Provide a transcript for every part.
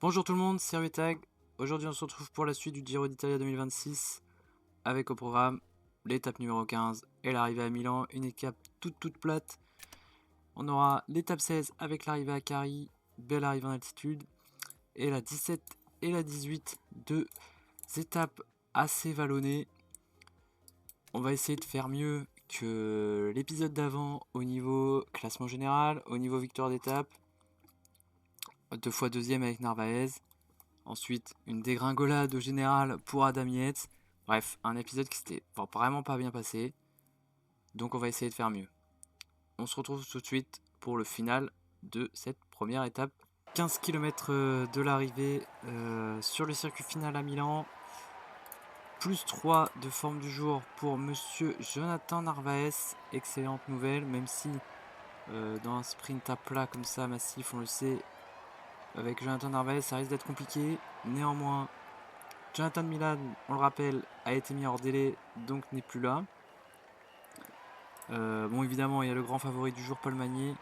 Bonjour tout le monde, c'est Ruetag. Aujourd'hui on se retrouve pour la suite du Giro d'Italia 2026 avec au programme l'étape numéro 15 et l'arrivée à Milan, une étape toute plate. On aura l'étape 16 avec l'arrivée à Cari, belle arrivée en altitude, et la 17 et la 18, deux étapes assez vallonnées. On va essayer de faire mieux que l'épisode d'avant au niveau classement général, au niveau victoire d'étape. 2 fois deuxième avec Narvaez. Ensuite, une dégringolade au général pour Adam Yates. Bref, un épisode qui s'était vraiment pas bien passé. Donc on va essayer de faire mieux. On se retrouve tout de suite pour le final de cette première étape. 15 km de l'arrivée sur le circuit final à Milan. Plus 3 de forme du jour pour monsieur Jonathan Narvaez. Excellente nouvelle, même si dans un sprint à plat comme ça, massif, on le sait, avec Jonathan Narvaez, ça risque d'être compliqué. Néanmoins, Jonathan Milan, on le rappelle, a été mis hors délai, donc n'est plus là. Bon, évidemment, il y a le grand favori du jour, Paul Magnier.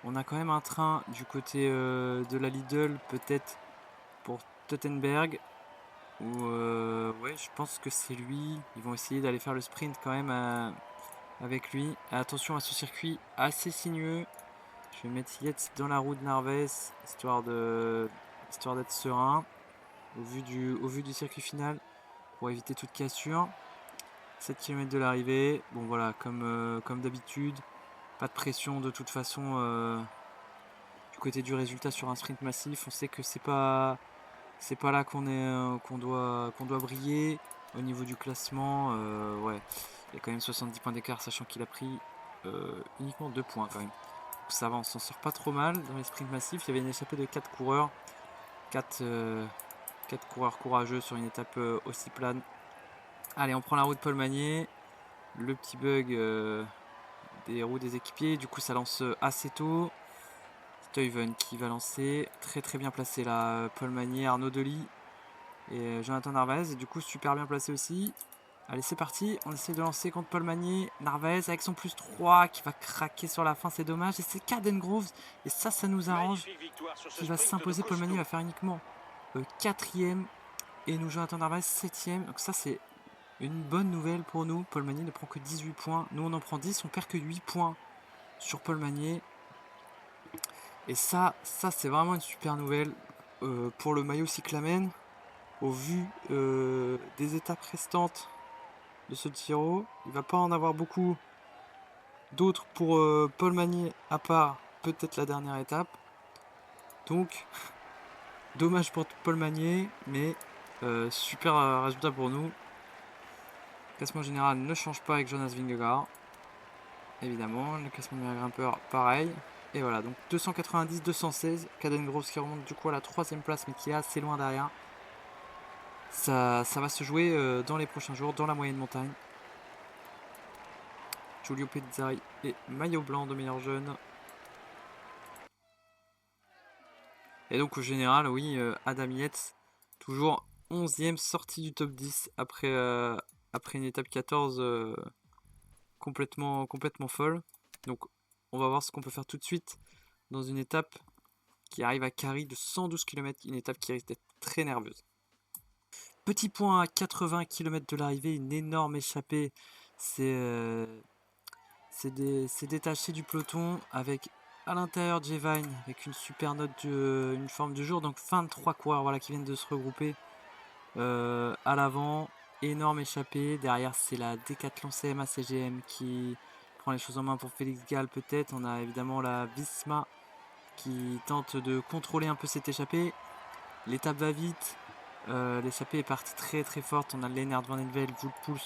On a quand même un train du côté de la Lidl, peut-être pour Tottenberg. Ou ouais, je pense que c'est lui. Ils vont essayer d'aller faire le sprint quand même avec lui. Attention à ce circuit assez sinueux. Je vais mettre Yates dans la roue de Narvaez, histoire d'être serein au vu du circuit final, pour éviter toute cassure. 7 km de l'arrivée, bon voilà, comme d'habitude, pas de pression de toute façon du côté du résultat sur un sprint massif. On sait que c'est pas là qu'on doit briller au niveau du classement. Ouais, il y a quand même 70 points d'écart, sachant qu'il a pris uniquement 2 points quand même. Donc ça va, on s'en sort pas trop mal dans les sprints massifs. Il y avait une échappée de 4 coureurs, 4 coureurs courageux sur une étape aussi plane. Allez, on prend la route Paul Magnier. Le petit bug des roues des équipiers, du coup ça lance assez tôt. Stuyven qui va lancer, très bien placé là, Paul Magnier, Arnaud Delis et Jonathan Narvaez, et du coup super bien placé aussi. Allez, c'est parti, on essaie de lancer contre Paul Magnier. Narvaez avec son plus 3 qui va craquer sur la fin, c'est dommage. Et c'est Caden Groves, et ça nous arrange, qui va s'imposer. Paul Magnier va faire uniquement 4ème, et nous Jonathan Narvaez 7ème. Donc ça c'est une bonne nouvelle pour nous. Paul Magnier ne prend que 18 points, nous on en prend 10, on perd que 8 points sur Paul Magnier. Et ça c'est vraiment une super nouvelle pour le maillot cyclamen. Au vu des étapes restantes de ce Giro, il va pas en avoir beaucoup d'autres pour Paul Magnier, à part peut-être la dernière étape. Donc, dommage pour Paul Magnier, mais super résultat pour nous. Le classement général ne change pas avec Jonas Vingegaard. Évidemment, le classement meilleur grimpeur, pareil. Et voilà, donc 290, 216. Caden Groves qui remonte du coup à la 3ème place, mais qui est assez loin derrière. Ça va se jouer dans les prochains jours, dans la moyenne montagne. Giulio Pezzari et maillot blanc de meilleur jeune. Et donc au général, oui, Adam Yates, toujours 11ème sortie du top 10 après une étape 14 complètement folle. Donc on va voir ce qu'on peut faire tout de suite dans une étape qui arrive à Cari de 112 km, une étape qui risque d'être très nerveuse. Petit point à 80 km de l'arrivée, une énorme échappée. C'est détaché du peloton avec à l'intérieur Jevine avec une super note, une forme du jour. Donc 23 coureurs voilà, qui viennent de se regrouper à l'avant. Énorme échappée. Derrière, c'est la Decathlon CMA CGM qui prend les choses en main pour Félix Gall peut-être. On a évidemment la Visma qui tente de contrôler un peu cette échappée. L'étape va vite. L'échappée est partie très forte. On a Lennart Van Envel, Wout Poels,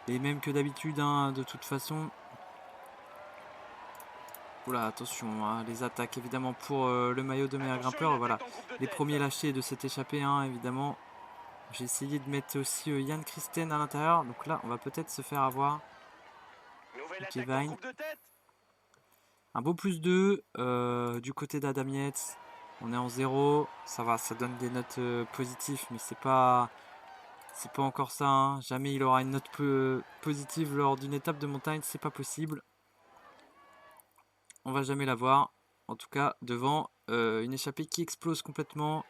les mêmes que d'habitude hein, de toute façon. Oula, attention, hein, les attaques évidemment pour le maillot de meilleur grimpeur. Voilà, les premiers lâchés de cette échappée, hein, évidemment. J'ai essayé de mettre aussi Yann Christen à l'intérieur. Donc là, on va peut-être se faire avoir. Kevin. Un beau plus 2 du côté d'Adam Yates. On est en 0. Ça va, ça donne des notes positives, mais c'est pas encore ça. Hein. Jamais il aura une note positive lors d'une étape de montagne, c'est pas possible. On va jamais la voir. En tout cas, devant une échappée qui explose complètement.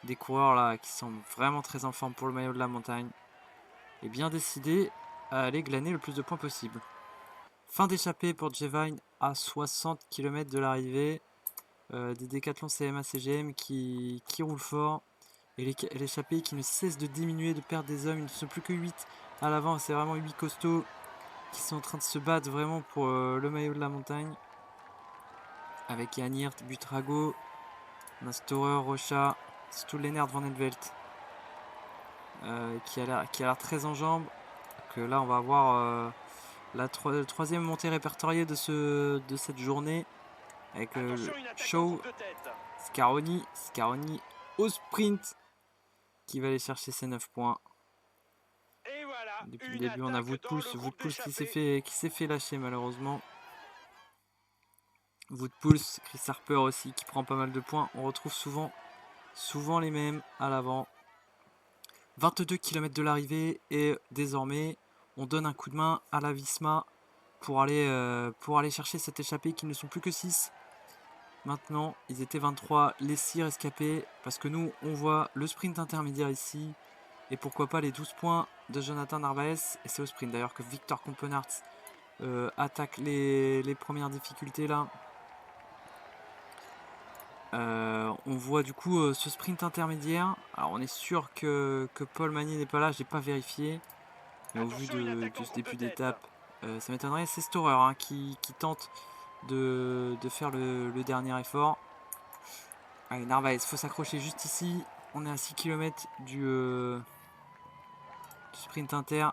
des coureurs là qui semblent vraiment très en forme pour le maillot de la montagne. Et bien décidés à aller glaner le plus de points possible. Fin d'échappée pour Jevine à 60 km de l'arrivée. Des décathlons CMA CGM qui roulent fort. Et l'échappée qui ne cesse de diminuer, de perdre des hommes. Ils ne sont plus que 8 à l'avant. C'est vraiment 8 costauds qui sont en train de se battre vraiment pour le maillot de la montagne. Avec Yannirt, Butrago, Nastorer, Rocha, surtout Lennart Van Helvelt. Qui a l'air très en jambes. Que là on va avoir la troisième montée répertoriée de cette journée. Avec Shaw, Scaroni au sprint qui va aller chercher ses 9 points. Et voilà, depuis le début on a Woodpulse qui s'est fait lâcher malheureusement. Woodpulse, Chris Harper aussi qui prend pas mal de points. On retrouve souvent les mêmes à l'avant. 22 km de l'arrivée et désormais on donne un coup de main à la Visma pour aller chercher cette échappée qui ne sont plus que 6. Maintenant, ils étaient 23, les 6 rescapés, parce que nous, on voit le sprint intermédiaire ici, et pourquoi pas les 12 points de Jonathan Narvaez, et c'est au sprint d'ailleurs que Victor Compenarts attaque les premières difficultés là. On voit du coup ce sprint intermédiaire. Alors on est sûr que Paul Magny n'est pas là, j'ai pas vérifié, mais au vu de ce début d'étape, ça m'étonnerait. C'est Storer hein, qui tente de faire le dernier effort. Allez, Narvaez, faut s'accrocher juste ici. On est à 6 km du sprint inter.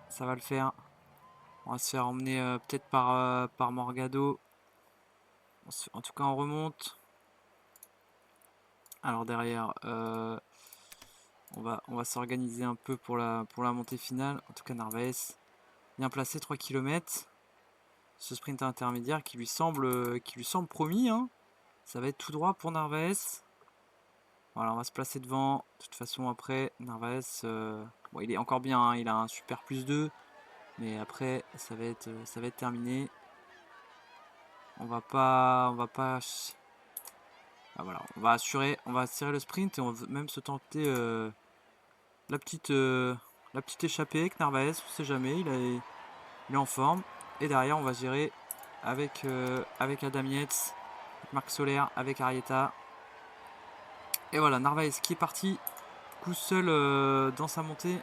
Ça va le faire. On va se faire emmener peut-être par Morgado. En tout cas, on remonte. Alors derrière, on va s'organiser un peu pour la montée finale. En tout cas, Narvaez, bien placé, 3 km. Ce sprint intermédiaire qui lui semble promis. Hein. Ça va être tout droit pour Narvaez. Voilà, on va se placer devant. De toute façon, après, Narvaez, bon, il est encore bien. Hein, il a un super +2. Mais après, ça va être terminé. On va pas. Ah, voilà, on va assurer le sprint et on va même se tenter la petite échappée avec Narvaez. On sait jamais, il est en forme. Et derrière, on va gérer avec Adam Yates, avec Marc Soler, avec Arieta. Et voilà, Narvaez qui est parti, coup seul dans sa montée.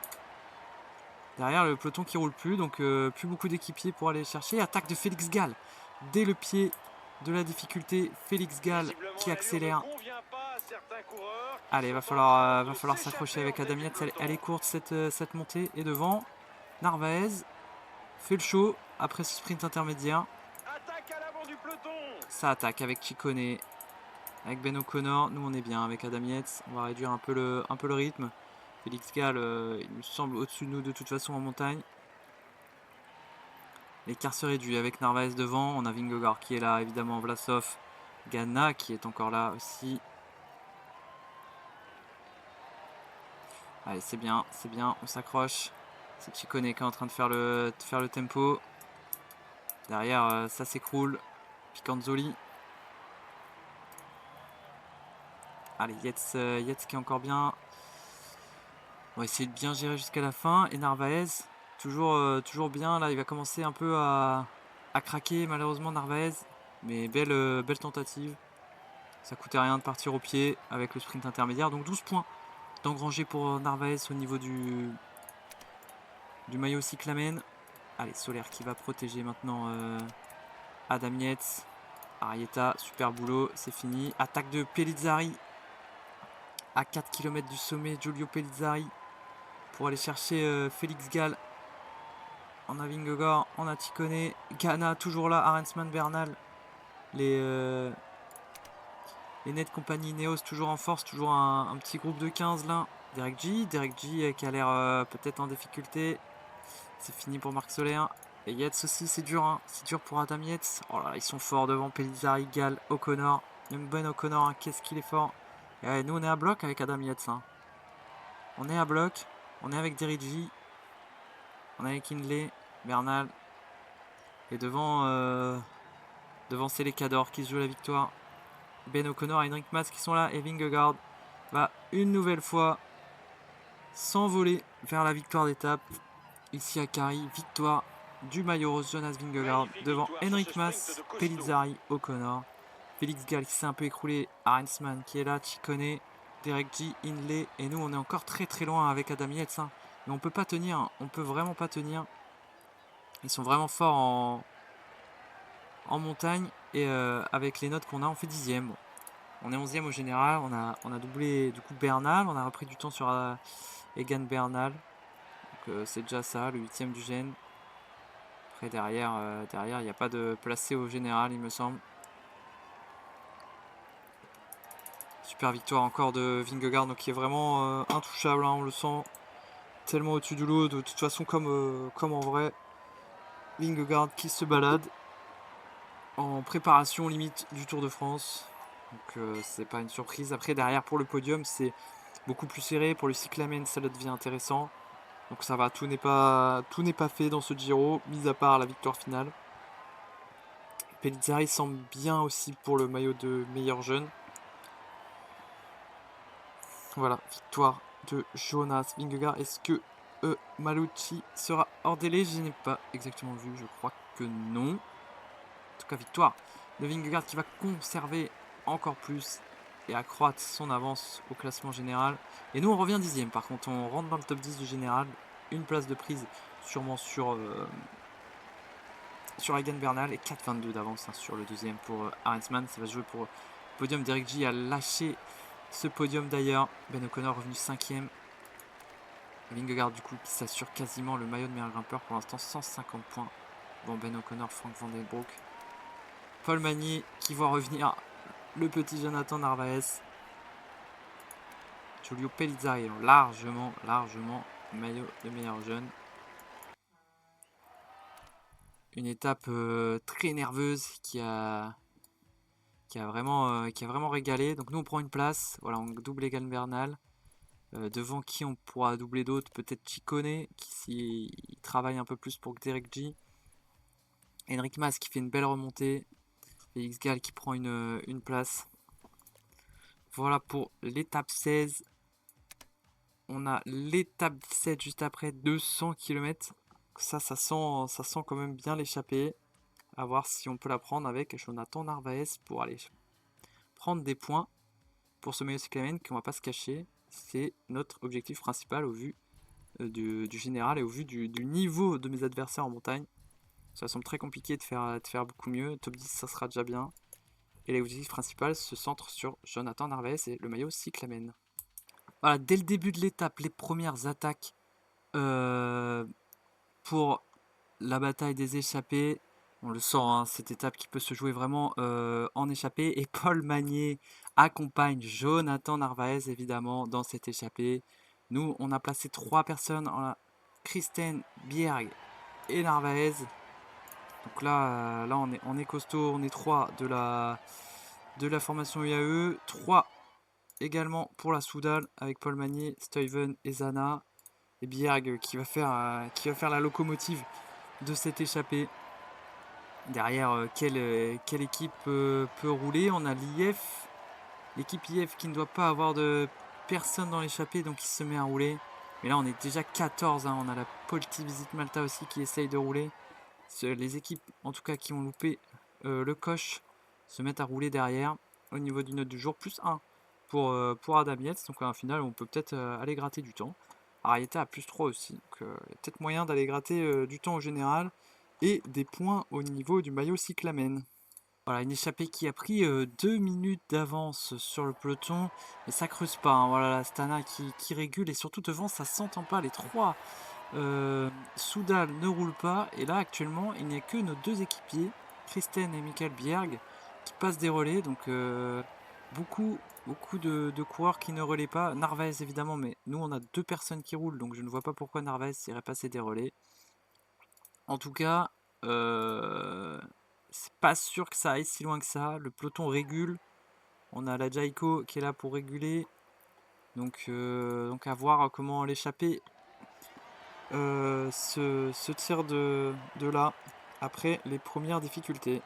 Derrière, le peloton qui roule plus, donc plus beaucoup d'équipiers pour aller chercher. Attaque de Félix Gall dès le pied de la difficulté. Félix Gall qui accélère. Allez, va falloir s'accrocher avec Adam Yates. Elle est courte cette montée. Et devant, Narvaez fait le show après ce sprint intermédiaire. Ça attaque avec Ciccone, avec Ben O'Connor. Nous on est bien avec Adam Yates. On va réduire un peu le rythme. Félix Gall, il me semble au-dessus de nous de toute façon en montagne. L'écart se réduit avec Narvaez devant. On a Vingegaard qui est là, évidemment Vlasov, Ganna qui est encore là aussi. Allez, c'est bien, on s'accroche. C'est Ciccone qui est en train de faire le tempo. Derrière, ça s'écroule. Picanzoli. Allez, Yates qui est encore bien. On va essayer de bien gérer jusqu'à la fin. Et Narvaez, toujours bien. Là, il va commencer un peu à craquer, malheureusement, Narvaez. Mais belle tentative. Ça coûtait rien de partir au pied avec le sprint intermédiaire. Donc 12 points d'engranger pour Narvaez au niveau du maillot cyclamen. Allez, Soler qui va protéger maintenant Adam Yates. Arieta, super boulot, c'est fini. Attaque de Pellizzari. À 4 km du sommet, Giulio Pellizzari pour aller chercher Félix Gall. On a Vingegaard, on a Ciccone, Ganna toujours là, Arensman, Bernal. Les Net Company, Neos toujours en force, toujours un petit groupe de 15 là. Derek G qui a l'air peut-être en difficulté. C'est fini pour Marc Soler. Et Yates aussi, c'est dur, hein. C'est dur pour Adam Yates. Oh là, ils sont forts devant Pellizzari, Gall, O'Connor. Même Ben O'Connor, hein, qu'est-ce qu'il est fort. Et nous, on est à bloc avec Adam Yates. Hein. On est à bloc. On est avec Derek G. On est avec Hindley, Bernal. Et devant, c'est les Cador qui se jouent la victoire. Ben O'Connor et Henrik Mas qui sont là. Et Vingegaard va une nouvelle fois s'envoler vers la victoire d'étape. Ici à Cari, victoire du maillot rose Jonas Vingegaard devant Enric Mas, Pellizzari, O'Connor. Félix Gall qui s'est un peu écroulé, Arensman qui est là, Ciccone, Derek G, Hindley, et nous on est encore très très loin avec Adam Yates. Hein. Mais on peut pas tenir, on peut vraiment pas tenir. Ils sont vraiment forts en montagne, et avec les notes qu'on a, on fait 10e. Bon. On est 11e au général, on a doublé du coup Bernal, on a repris du temps sur Egan Bernal. Donc c'est déjà ça, le 8e du gène. Après derrière, il n'y a pas de placé au général, il me semble. Super victoire encore de Vingegaard, donc qui est vraiment intouchable, hein, on le sent tellement au-dessus du lot. De toute façon, comme en vrai, Vingegaard qui se balade en préparation limite du Tour de France. Donc c'est pas une surprise. Après derrière pour le podium, c'est beaucoup plus serré. Pour le cyclamen, ça devient intéressant. Donc ça va, tout n'est pas fait dans ce Giro, mis à part la victoire finale. Pellizzari semble bien aussi pour le maillot de meilleur jeune. Voilà, victoire de Jonas Vingegaard. Est-ce que Malucci sera hors délai? Je n'ai pas exactement vu, je crois que non. En tout cas, victoire de Vingegaard qui va conserver encore plus et accroître son avance au classement général. Et nous, on revient 10e. Par contre, on rentre dans le top 10 du général. Une place de prise sûrement sur Egan Bernal et 4,22 d'avance, hein, sur le deuxième pour Arensman. Ça va se jouer pour le podium. Derek G a lâché ce podium d'ailleurs. Ben O'Connor revenu 5e. Vingegaard du coup qui s'assure quasiment le maillot de meilleur grimpeur pour l'instant, 150 points. Bon, Ben O'Connor, Frank Van Den Broek. Paul Magny qui voit revenir le petit Jonathan Narvaez. Giulio Pellizzari, largement maillot de meilleur jeune. Une étape très nerveuse qui a vraiment régalé. Donc nous on prend une place, voilà, on double Egan Bernal. Devant qui on pourra doubler d'autres, peut-être Ciccone qui il travaille un peu plus pour Derek G. Enric Mas qui fait une belle remontée. Félix Gall qui prend une place. Voilà pour l'étape 16. On a l'étape 17 juste après, 200 km. Ça sent quand même bien l'échappée. À voir si on peut la prendre avec Jonathan Narvaez pour aller prendre des points pour ce maillot cyclamen, qu'on va pas se cacher. C'est notre objectif principal au vu du général et au vu du niveau de mes adversaires en montagne. Ça semble très compliqué de faire beaucoup mieux. Top 10, ça sera déjà bien. Et l'objectif principal se centre sur Jonathan Narvaez et le maillot cyclamen. Voilà, dès le début de l'étape, les premières attaques pour la bataille des échappées. On le sent, hein, cette étape qui peut se jouer vraiment en échappée. Et Paul Magny accompagne Jonathan Narvaez évidemment dans cette échappée. Nous, on a placé 3 personnes, Kristen, Bjerg et Narvaez. Donc là, on est costaud, on est 3 de la formation UAE, 3 également pour la Soudal avec Paul Magny, Stuyven et Zana. Et Bjerg qui va faire la locomotive de cette échappée. Derrière, quelle équipe peut rouler? On a l'IF, l'équipe IF qui ne doit pas avoir de personne dans l'échappée, donc il se met à rouler. Mais là, on est déjà 14, hein. On a la Polti Visit Malta aussi qui essaye de rouler. Les équipes, en tout cas, qui ont loupé le coche, se mettent à rouler derrière. Au niveau du note du jour, plus 1 pour Adam Yates. Donc, à un final, on peut peut-être aller gratter du temps. Arietta à plus 3 aussi. Donc, il y a peut-être moyen d'aller gratter du temps au général et des points au niveau du maillot cyclamen. Voilà, une échappée qui a pris 2 minutes d'avance sur le peloton, mais ça creuse pas, hein. Voilà, la Stana qui régule, et surtout devant ça s'entend pas, les 3 Soudal ne roulent pas, et là actuellement il n'y a que nos 2 équipiers, Kristen et Michael Bjerg, qui passent des relais. Donc beaucoup de coureurs qui ne relaient pas. Narvaez évidemment, mais nous on a 2 personnes qui roulent, donc je ne vois pas pourquoi Narvaez irait passer des relais. En tout cas, c'est pas sûr que ça aille si loin que ça. Le peloton régule. On a la Jayco qui est là pour réguler. Donc à voir comment l'échappée se tire de là après les premières difficultés.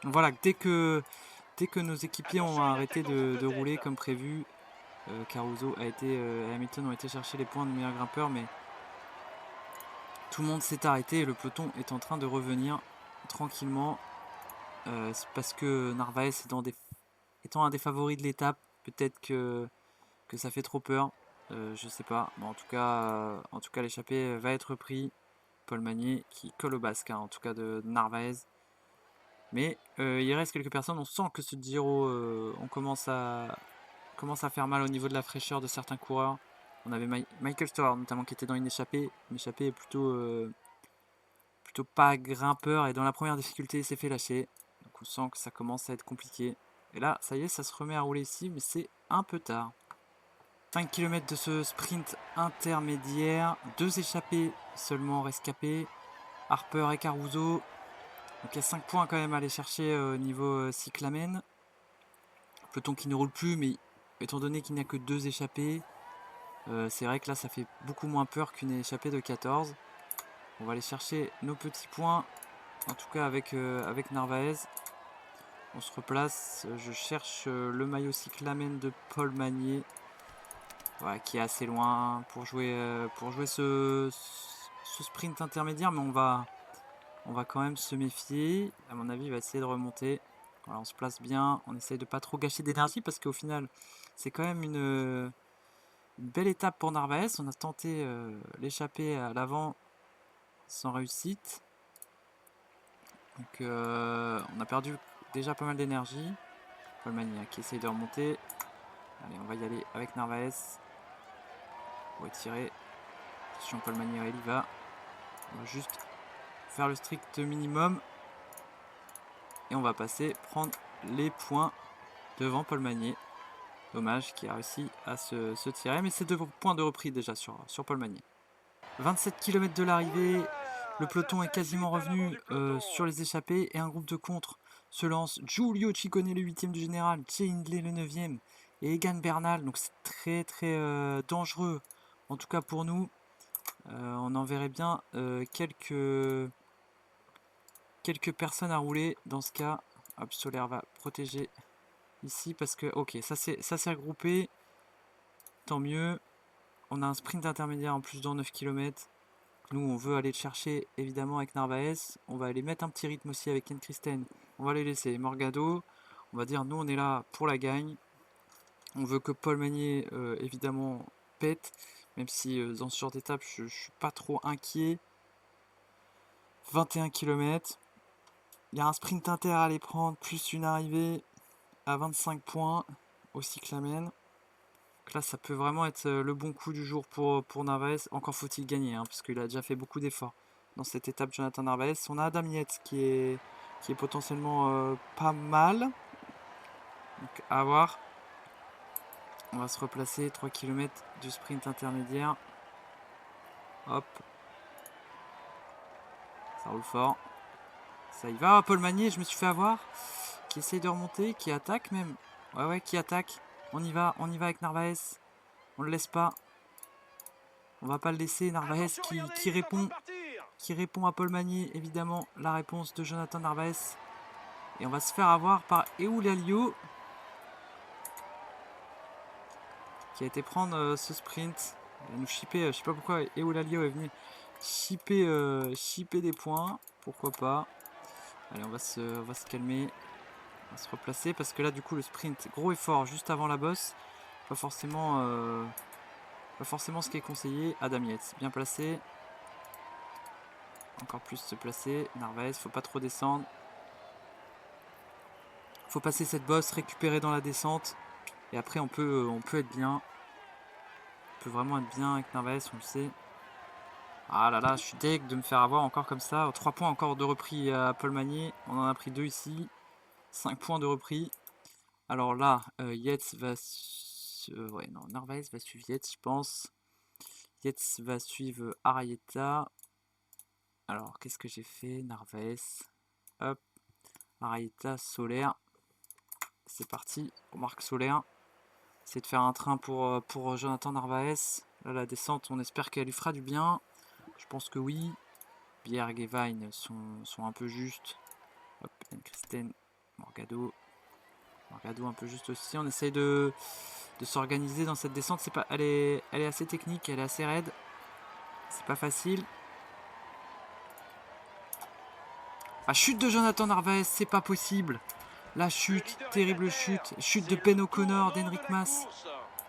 Voilà, dès que dès que nos équipiers ont arrêté de rouler comme prévu, Caruso et Hamilton ont été chercher les points de meilleur grimpeur, mais tout le monde s'est arrêté et le peloton est en train de revenir tranquillement. C'est parce que Narvaez étant un des favoris de l'étape, peut-être que ça fait trop peur. Je sais pas. Bon, en tout cas l'échappée va être pris. Paul Magnier qui colle au basque, hein, en tout cas de Narvaez. Mais il reste quelques personnes. On sent que ce Giro, on commence à faire mal au niveau de la fraîcheur de certains coureurs. On avait Michael Stewart notamment qui était dans une échappée plutôt pas grimpeur, et dans la première difficulté il s'est fait lâcher. Donc on sent que ça commence à être compliqué. Et là, ça y est, ça se remet à rouler ici, mais c'est un peu tard. 5 km de ce sprint intermédiaire, 2 échappés seulement rescapés, Harper et Caruso. Donc il y a 5 points quand même à aller chercher au niveau cyclamen. Peloton qui ne roule plus, mais étant donné qu'il n'y a que 2 échappés, c'est vrai que là ça fait beaucoup moins peur qu'une échappée de 14. On va aller chercher nos petits points, en tout cas avec Narvaez. On se replace, je cherche le maillot cyclamen de Paul Magnier, ouais, qui est assez loin pour jouer ce sprint intermédiaire, mais on va quand même se méfier. À mon avis, il va essayer de remonter. Voilà, on se place bien, on essaye de pas trop gâcher d'énergie parce qu'au final, c'est quand même une belle étape pour Narvaez. On a tenté l'échapper à l'avant sans réussite. Donc on a perdu déjà pas mal d'énergie. Paul Magnier qui essaye de remonter. Allez, on va y aller avec Narvaez. On va tirer. Attention, Paul Magnier, il y va. On va juste faire le strict minimum. Et on va passer, prendre les points devant Paul Magnier. Dommage qu'il a réussi à se tirer. Mais c'est 2 points de repris déjà sur Paul Magnier. 27 km de l'arrivée. Le peloton est quasiment revenu sur les échappées. Et un groupe de contre se lance. Giulio Ciccone le 8ème du général. Jay Hindley le 9ème. Et Egan Bernal. Donc c'est très très dangereux. En tout cas pour nous. On en verrait bien quelques personnes à rouler dans ce cas. Hop, Solaire va protéger ici parce que ok, ça s'est regroupé. Tant mieux. On a un sprint intermédiaire en plus dans 9 km. Nous on veut aller le chercher évidemment avec Narvaez. On va aller mettre un petit rythme aussi avec Ken Christen. On va les laisser. Morgado, on va dire nous on est là pour la gagne. On veut que Paul Magnier évidemment pète. Même si dans ce genre d'étape je suis pas trop inquiet. 21 km. Il y a un sprint inter à aller prendre, plus une arrivée à 25 points au cyclamen. Donc là, ça peut vraiment être le bon coup du jour pour Narvaez. Encore faut-il gagner, hein, parce qu'il a déjà fait beaucoup d'efforts dans cette étape, Jonathan Narvaez. On a Adam Yates qui est potentiellement pas mal. Donc à voir. On va se replacer, 3 km du sprint intermédiaire. Hop. Ça roule fort. Ça y va, Paul Magnier, je me suis fait avoir. Qui essaye de remonter, qui attaque même. Ouais, qui attaque. On y va avec Narvaez. On le laisse pas. On va pas le laisser. Narvaez qui répond à Paul Magnier, évidemment. La réponse de Jonathan Narvaez. Et on va se faire avoir par Eulalio. Qui a été prendre ce sprint. Il va nous chipper. Je sais pas pourquoi Eulalio est venu chipper des points. Pourquoi pas. Allez, on va se calmer. On va se replacer parce que là du coup le sprint, gros effort juste avant la bosse. Pas forcément ce qui est conseillé. Adam Yates, bien placé. Encore plus se placer. Narvaez, faut pas trop descendre. Faut passer cette bosse, récupérer dans la descente. Et après on peut être bien. On peut vraiment être bien avec Narvaez, on le sait. Ah là là, je suis deg de me faire avoir encore comme ça. 3 points encore de repris à Paul Magnier. On en a pris 2 ici. 5 points de repris. Alors là, Yates va... ouais, non, Narvaez va suivre Yates, je pense. Yates va suivre Arrieta. Alors, qu'est-ce que j'ai fait? Narvaez. Hop. Arrieta, Solaire. C'est parti. On marque Solaire. C'est de faire un train pour Jonathan Narvaez. Là, la descente, on espère qu'elle lui fera du bien. Je pense que oui. Bjerg et Vine sont un peu justes. Hop, Christen, Morgado. Regardons un peu juste aussi. On essaye de s'organiser dans cette descente. C'est pas, elle est assez technique, elle est assez raide. C'est pas facile. La chute de Jonathan Narvaez, c'est pas possible. La chute, terrible chute. Chute de Ben O'Connor, d'Henrik Mas.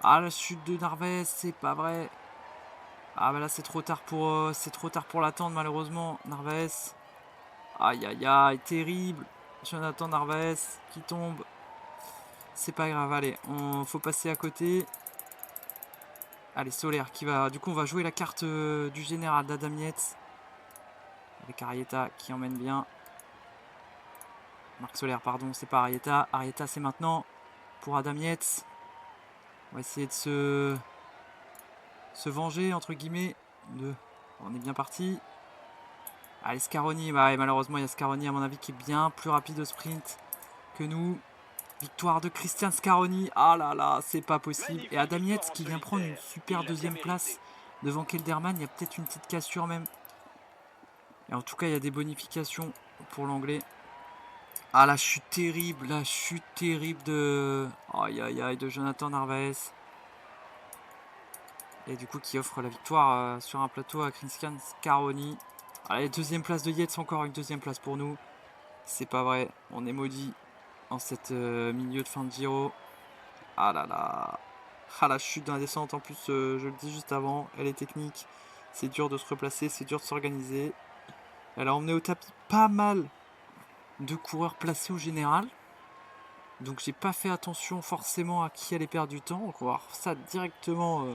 Ah, la chute de Narvaez, c'est pas vrai. Ah bah là c'est trop tard pour l'attendre malheureusement. Narvaez. Aïe aïe aïe, terrible. Jonathan Narvaez qui tombe. C'est pas grave, allez, faut passer à côté. Allez, Solaire qui va. Du coup, on va jouer la carte du général d'Adam Yates. Avec Arietta qui emmène bien. Marc Solaire, pardon, c'est pas Arietta. Arietta, c'est maintenant pour Adam Yates. On va essayer de se venger, entre guillemets. On est bien parti. Allez, Scaroni. Bah, et malheureusement, il y a Scaroni, à mon avis, qui est bien plus rapide au sprint que nous. Victoire de Christian Scaroni. Ah là là, c'est pas possible. Et Adam Yates qui vient prendre une super deuxième place devant Kelderman. Il y a peut-être une petite cassure même. Et en tout cas, il y a des bonifications pour l'anglais. Ah, la chute terrible de... Aïe aïe aïe, de Jonathan Narvaez. Et du coup, qui offre la victoire sur un plateau à Christian Scaroni. Allez, deuxième place de Yates, encore une deuxième place pour nous. C'est pas vrai, on est maudit en cette milieu de fin de Giro. Ah là là. Ah, la chute dans la descente, en plus, je le dis juste avant, elle est technique. C'est dur de se replacer, c'est dur de s'organiser. Elle a emmené au tapis pas mal de coureurs placés au général. Donc j'ai pas fait attention forcément à qui allait perdre du temps. Donc on va voir ça directement.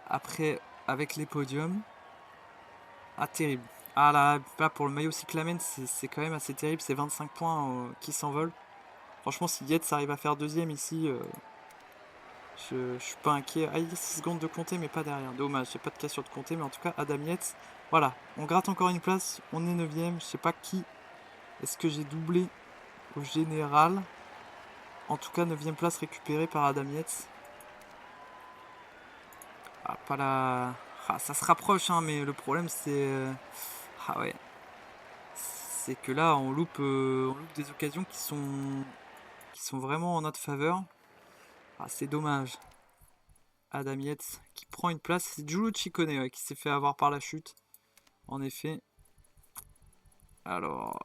Après avec les podiums. Ah, terrible. Ah là pour le maillot cyclamen, c'est quand même assez terrible. C'est 25 points qui s'envolent. Franchement, si Yates arrive à faire deuxième ici, je suis pas inquiet. Ah, il y a 6 secondes de compter, mais pas derrière. Dommage, j'ai pas de cassure de compter, mais en tout cas, Adam Yates. Voilà, on gratte encore une place. On est 9ème. Je sais pas qui. Est-ce que j'ai doublé au général? En tout cas, 9ème place récupérée par Adam Yates. Ah, pas la... Ah, ça se rapproche, hein, mais le problème, c'est... Ah ouais. C'est que là, on loupe des occasions qui sont vraiment en notre faveur. Ah, c'est dommage. Adam Yates qui prend une place. C'est Giulio Ciccone qui s'est fait avoir par la chute. En effet. Alors,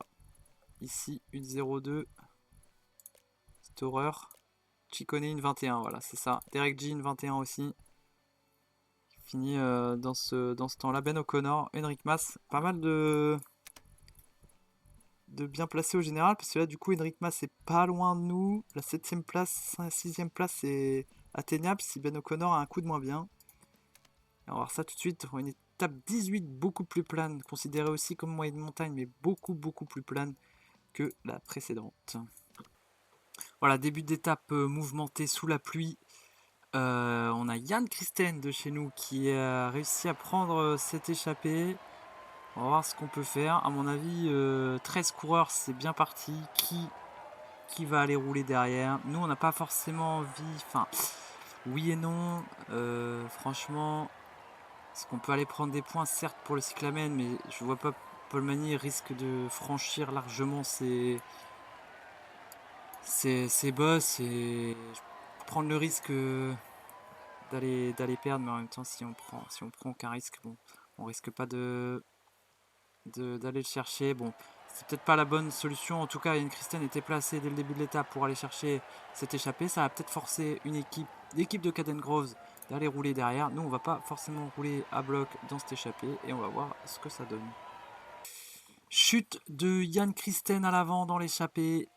ici, une 0-2. Cette horreur. Ciccone, une 21, voilà, c'est ça. Derek G, une 21 aussi. Fini dans ce temps-là. Ben O'Connor, Henrik Mas. Pas mal de bien placé au général. Parce que là, du coup, Henrik Mas est pas loin de nous. La 7ème place, 6ème place est atteignable si Ben O'Connor a un coup de moins bien. Et on va voir ça tout de suite. Une étape 18 beaucoup plus plane. Considérée aussi comme moyenne montagne, mais beaucoup plus plane que la précédente. Voilà, début d'étape mouvementée sous la pluie. On a Jan Christen de chez nous qui a réussi à prendre cette échappée. On va voir ce qu'on peut faire. À mon avis, 13 coureurs, c'est bien parti. Qui va aller rouler derrière? Nous, on n'a pas forcément envie. Enfin, oui et non. Franchement, est-ce qu'on peut aller prendre des points, certes, pour le cyclamen, mais je vois pas Paul Magny risque de franchir largement ses boss et prendre le risque d'aller perdre, mais en même temps, si on prend aucun risque, bon, on risque pas d'aller le chercher. Bon, c'est peut-être pas la bonne solution. En tout cas, Ian Christen était placé dès le début de l'étape pour aller chercher cette échappée. Ça a peut-être forcé l'équipe de Caden Groves d'aller rouler derrière. Nous, on va pas forcément rouler à bloc dans cette échappée et on va voir ce que ça donne. Chute de Jan Christen à l'avant dans l'échappée.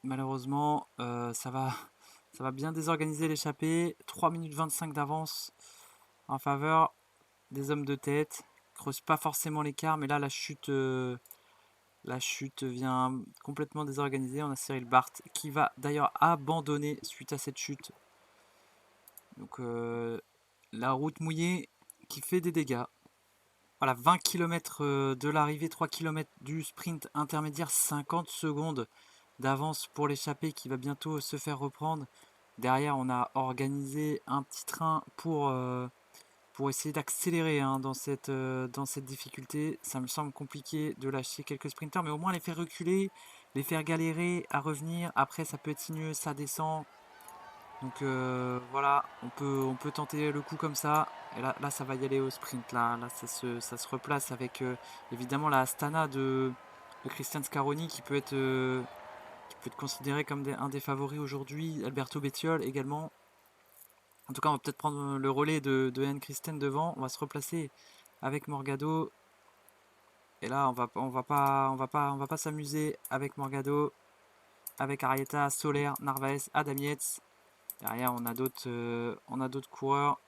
Malheureusement, ça va bien désorganiser l'échappée. 3 minutes 25 d'avance en faveur des hommes de tête. Creuse pas forcément l'écart, mais là la chute vient complètement désorganiser. On a Cyril Barth qui va d'ailleurs abandonner suite à cette chute. Donc la route mouillée qui fait des dégâts. Voilà, 20 km de l'arrivée, 3 km du sprint intermédiaire, 50 secondes d'avance pour l'échappée qui va bientôt se faire reprendre. Derrière, on a organisé un petit train pour essayer d'accélérer dans cette difficulté. Ça me semble compliqué de lâcher quelques sprinters, mais au moins les faire reculer les faire galérer à revenir. Après, ça peut être sinueux, ça descend. Donc voilà, on peut tenter le coup comme ça. Et là ça va y aller au sprint. Là ça se replace avec évidemment la Astana de Christian Scaroni qui peut être considéré comme un des favoris aujourd'hui. Alberto Bettiol également. En tout cas, on va peut-être prendre le relais de Yann Christen devant. On va se replacer avec Morgado. Et là, on va pas s'amuser avec Morgado, avec Arieta, Soler, Narvaez, Adamietz. Derrière, on a d'autres coureurs.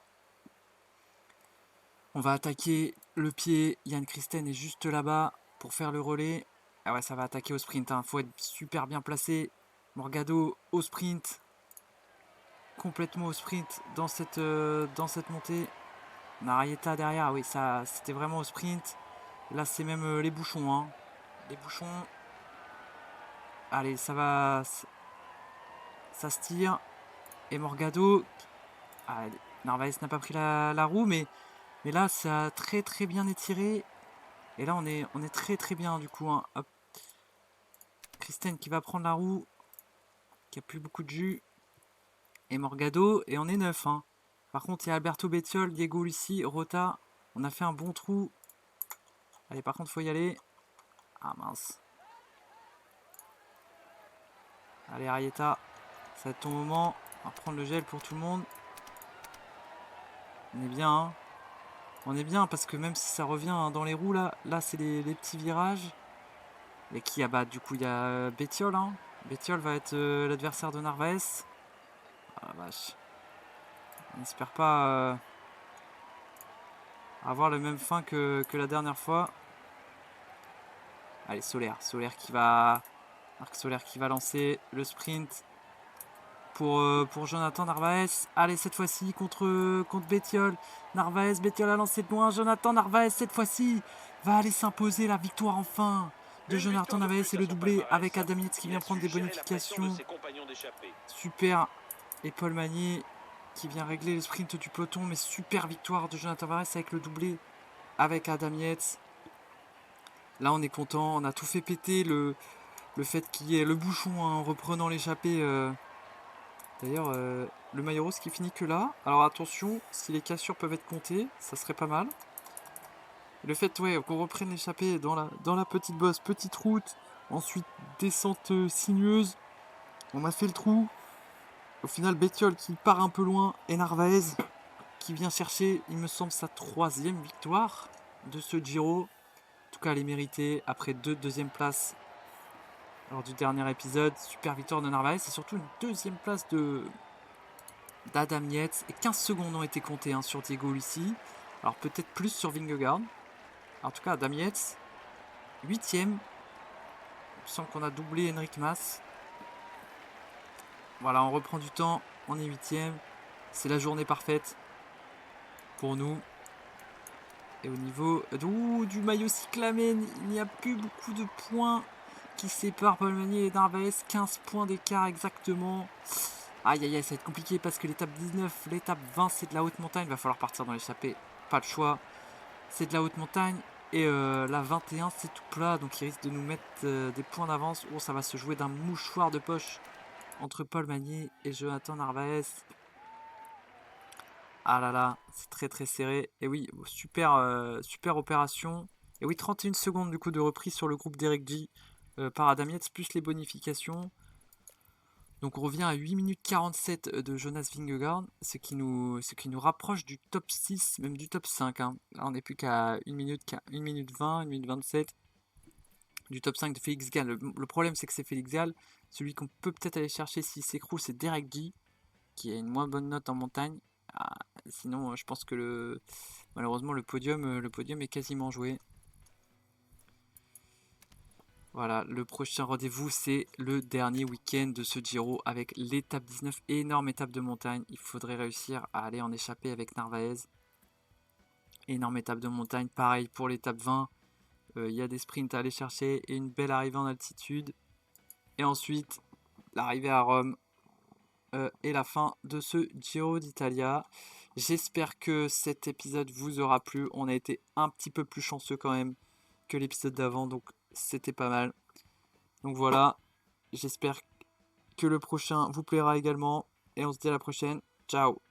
On va attaquer le pied. Yann Christen est juste là-bas pour faire le relais. Ah ouais, ça va attaquer au sprint. Faut être super bien placé. Morgado au sprint. Complètement au sprint dans cette montée. Narieta derrière. Ah oui, ça, c'était vraiment au sprint. Là, c'est même les bouchons. Hein. Les bouchons. Allez, ça se tire. Et Morgado. Ah, Narvaez n'a pas pris la roue, mais là, ça a très très bien étiré. Et là, on est très très bien du coup. Hein. Hop. Christen qui va prendre la roue, qui a plus beaucoup de jus. Et Morgado, et on est 9. Hein. Par contre, il y a Alberto Bettiol, Diego Lucy, Rota. On a fait un bon trou. Allez, par contre, faut y aller. Ah mince. Allez, Arieta, ça va être ton moment. On va prendre le gel pour tout le monde. On est bien, hein. On est bien parce que même si ça revient hein, dans les roues, là c'est les petits virages. Et qui abat du coup, il y a Bettiol. Hein. Bettiol va être l'adversaire de Narvaez. Ah la vache. On n'espère pas avoir le même fin que la dernière fois. Allez, Solaire qui va... Marc Solaire qui va lancer le sprint pour Jonathan Narvaez. Allez, cette fois-ci contre Bettiol. Bettiol a lancé de loin. Jonathan Narvaez, cette fois-ci, va aller s'imposer la victoire enfin de Jonathan Narvaez et le doublé avec Adamietz qui vient prendre des bonifications. Super. Et Paul Magnier qui vient régler le sprint du peloton. Mais super victoire de Jonathan Narvaez avec le doublé avec Adamietz. Là, on est content. On a tout fait péter. Le fait qu'il y ait le bouchon hein, en reprenant l'échappée. D'ailleurs, le maillot rose qui finit que là. Alors attention, si les cassures peuvent être comptées, ça serait pas mal. Le fait qu'on reprenne l'échappée dans la petite bosse, petite route, ensuite descente sinueuse. On a fait le trou. Au final, Bettiol qui part un peu loin et Narvaez qui vient chercher, il me semble, sa 3e victoire de ce Giro. En tout cas, elle est méritée après 2 deuxièmes places lors du dernier épisode. Super victoire de Narvaez et surtout une 2e place d'Adam Yates. Et 15 secondes ont été comptées hein, sur Diego Lucy. Alors peut-être plus sur Vingegaard. En tout cas, Adam Yates, 8ème. Il me semble qu'on a doublé Henrik Mas. Voilà, on reprend du temps. On est 8ème. C'est la journée parfaite pour nous. Et au niveau du maillot cyclamen, il n'y a plus beaucoup de points qui séparent Paul Magnier et Narvaez. 15 points d'écart exactement. Aïe aïe aïe, ça va être compliqué parce que l'étape 19, l'étape 20, c'est de la haute montagne. Il va falloir partir dans l'échappée. Pas le choix. C'est de la haute montagne. Et la 21, c'est tout plat. Donc il risque de nous mettre des points d'avance. Oh, ça va se jouer d'un mouchoir de poche entre Paul Magnier et Jonathan Narvaez. Ah là là, c'est très très serré. Et oui, super, super opération. Et oui, 31 secondes du coup de reprise sur le groupe d'Eric G par Adam Yates, plus les bonifications. Donc on revient à 8 minutes 47 de Jonas Vingegaard, ce qui nous rapproche du top 6, même du top 5. Hein. Là on n'est plus qu'à 1 minute 20, 1 minute 27 du top 5 de Félix Gall. Le problème c'est que c'est Félix Gall. Celui qu'on peut peut-être aller chercher s'il s'écroule, c'est Derek G, qui a une moins bonne note en montagne. Ah, sinon, je pense que malheureusement le podium est quasiment joué. Voilà, le prochain rendez-vous, c'est le dernier week-end de ce Giro avec l'étape 19, énorme étape de montagne. Il faudrait réussir à aller en échapper avec Narvaez. Énorme étape de montagne, pareil pour l'étape 20. Il y a des sprints à aller chercher et une belle arrivée en altitude. Et ensuite, l'arrivée à Rome et la fin de ce Giro d'Italia. J'espère que cet épisode vous aura plu. On a été un petit peu plus chanceux quand même que l'épisode d'avant, donc c'était pas mal. Donc voilà, j'espère que le prochain vous plaira également. Et on se dit à la prochaine. Ciao!